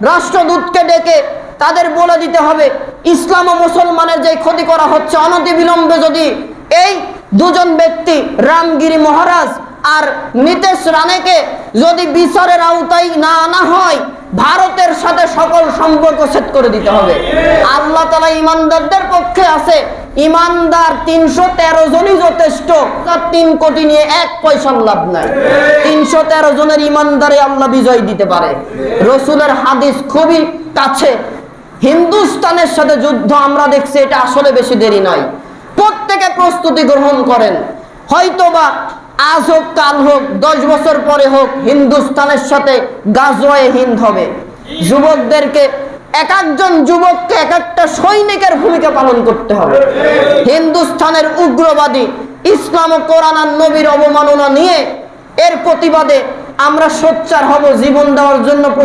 রাষ্ট্রদূতকে ডেকে তাদের বলে দিতে হবে ইসলাম ও মুসলমানের যে ক্ষতি করা হচ্ছে, অনতিবিলম্বে যদি এই দুজন ব্যক্তি রামগিরি মহারাজ আর নীতেশ রানেকে যদি বিচারের আওতায় না আনা হয়, ভারতের সাথে সকল সম্পর্ক ছেদ করে দিতে হবে। আল্লাহ তাআলা ইমানদারদের পক্ষে আছে। ইমানদার 313 জনই যথেষ্ট। 3 কোটি নিয়ে 1 পয়সার লাভ নাই। 313 জনের ইমানদারে আল্লাহ বিজয় দিতে পারে। রসুলের হাদিস খুবই কাছে। হিন্দুস্তানের সাথে যুদ্ধ আমরা দেখছি, এটা আসলে বেশি দেরি নাই। প্রত্যেকে প্রস্তুতি গ্রহণ করেন। হয়তোবা আজ হোক কাল হোক 10 বছর পরে হোক হিন্দুস্তানের সাথে গাজওয়ায়ে হিন্দ হবে। যুবকদেরকে এক একজন যুবককে এক একটা সৈনিকের ভূমিকা পালন করতে হবে। হিন্দুস্তানের উগ্রবাদী ইসলাম ও কোরআন আর নবীর অবমাননা নিয়ে এর প্রতিবাদে আমরা সোচ্চার হব, জীবন দেওয়ার জন্য